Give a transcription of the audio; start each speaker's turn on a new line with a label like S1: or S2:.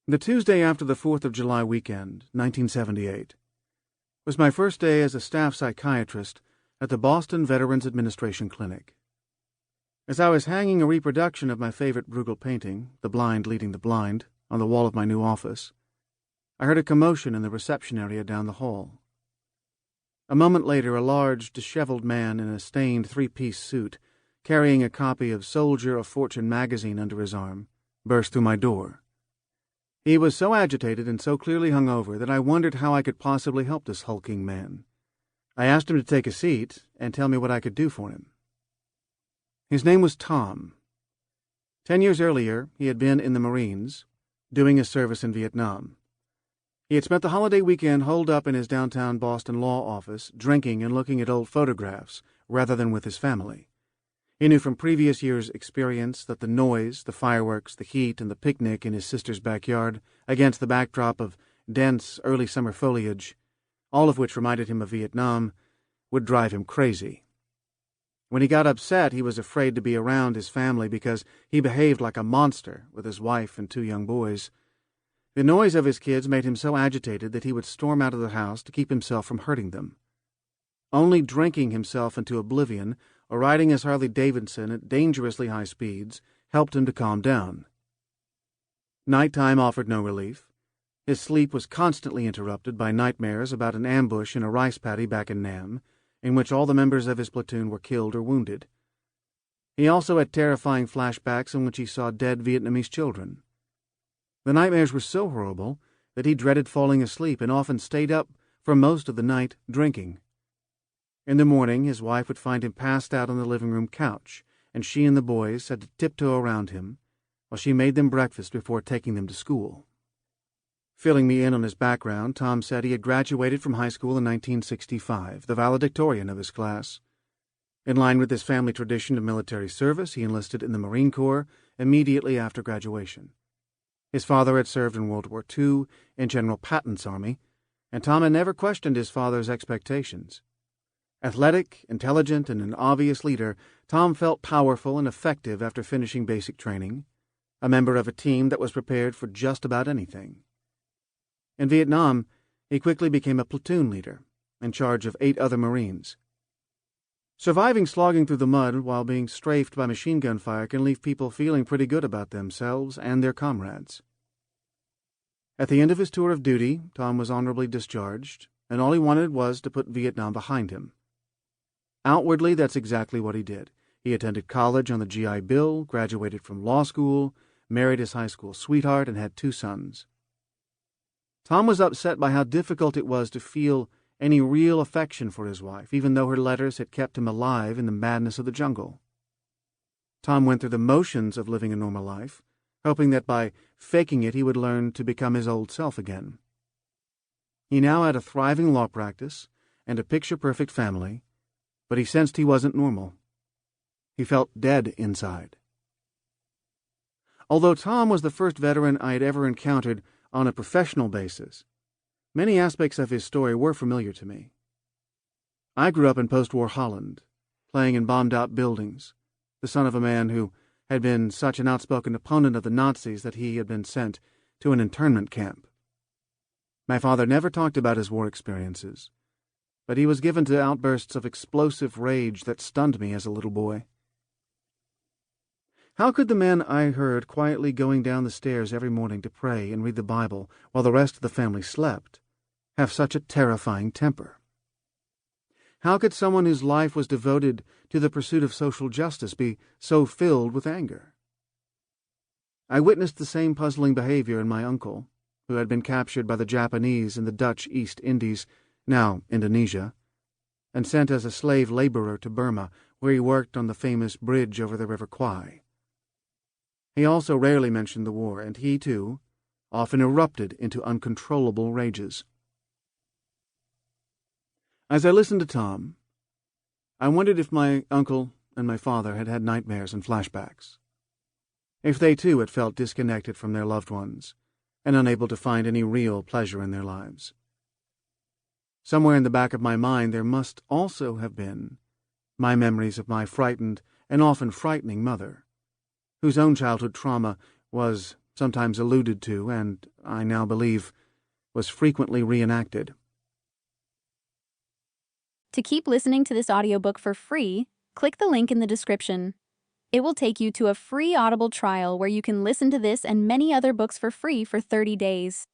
S1: The Tuesday after the 4th of July weekend, 1978, was my first day as a staff psychiatrist at the Boston Veterans Administration Clinic. As I was hanging a reproduction of my favorite Bruegel painting, The Blind Leading the Blind, on the wall of my new office, I heard a commotion in the reception area down the hall. A moment later, a large, disheveled man in a stained three-piece suit, carrying a copy of Soldier of Fortune magazine under his arm, burst through my door. He was so agitated and so clearly hungover that I wondered how I could possibly help this hulking man. I asked him to take a seat and tell me what I could do for him. His name was Tom. 10 years earlier, he had been in the Marines, doing his service in Vietnam. He had spent the holiday weekend holed up in his downtown Boston law office, drinking and looking at old photographs, rather than with his family. He knew from previous years' experience that the noise, the fireworks, the heat, and the picnic in his sister's backyard, against the backdrop of dense early summer foliage, all of which reminded him of Vietnam, would drive him crazy. When he got upset, he was afraid to be around his family because he behaved like a monster with his wife and 2 young boys. The noise of his kids made him so agitated that he would storm out of the house to keep himself from hurting them. Only drinking himself into oblivion or riding his Harley-Davidson at dangerously high speeds helped him to calm down. Nighttime offered no relief. His sleep was constantly interrupted by nightmares about an ambush in a rice paddy back in Nam, in which all the members of his platoon were killed or wounded. He also had terrifying flashbacks in which he saw dead Vietnamese children. The nightmares were so horrible that he dreaded falling asleep and often stayed up for most of the night drinking. In the morning, his wife would find him passed out on the living room couch, and she and the boys had to tiptoe around him while she made them breakfast before taking them to school. Filling me in on his background, Tom said he had graduated from high school in 1965, the valedictorian of his class. In line with his family tradition of military service, he enlisted in the Marine Corps immediately after graduation. His father had served in World War II in General Patton's army, and Tom had never questioned his father's expectations. Athletic, intelligent, and an obvious leader, Tom felt powerful and effective after finishing basic training, a member of a team that was prepared for just about anything. In Vietnam, he quickly became a platoon leader, in charge of 8 other Marines. Surviving slogging through the mud while being strafed by machine gun fire can leave people feeling pretty good about themselves and their comrades. At the end of his tour of duty, Tom was honorably discharged, and all he wanted was to put Vietnam behind him. Outwardly, that's exactly what he did. He attended college on the GI Bill, graduated from law school, married his high school sweetheart, and had 2 sons. Tom was upset by how difficult it was to feel any real affection for his wife, even though her letters had kept him alive in the madness of the jungle. Tom went through the motions of living a normal life, hoping that by faking it he would learn to become his old self again. He now had a thriving law practice and a picture-perfect family, but he sensed he wasn't normal. He felt dead inside. Although Tom was the first veteran I had ever encountered on a professional basis, many aspects of his story were familiar to me. I grew up in post-war Holland, playing in bombed-out buildings, the son of a man who had been such an outspoken opponent of the Nazis that he had been sent to an internment camp. My father never talked about his war experiences, but he was given to outbursts of explosive rage that stunned me as a little boy. How could the man I heard quietly going down the stairs every morning to pray and read the Bible while the rest of the family slept have such a terrifying temper? How could someone whose life was devoted to the pursuit of social justice be so filled with anger? I witnessed the same puzzling behavior in my uncle, who had been captured by the Japanese in the Dutch East Indies, now Indonesia, and sent as a slave laborer to Burma, where he worked on the famous bridge over the River Kwai. He also rarely mentioned the war, and he, too, often erupted into uncontrollable rages. As I listened to Tom, I wondered if my uncle and my father had had nightmares and flashbacks, if they, too, had felt disconnected from their loved ones and unable to find any real pleasure in their lives. Somewhere in the back of my mind there must also have been my memories of my frightened and often frightening mother, whose own childhood trauma was sometimes alluded to, and, I now believe, was frequently reenacted.
S2: To keep listening to this audiobook for free, click the link in the description. It will take you to a free Audible trial where you can listen to this and many other books for free for 30 days.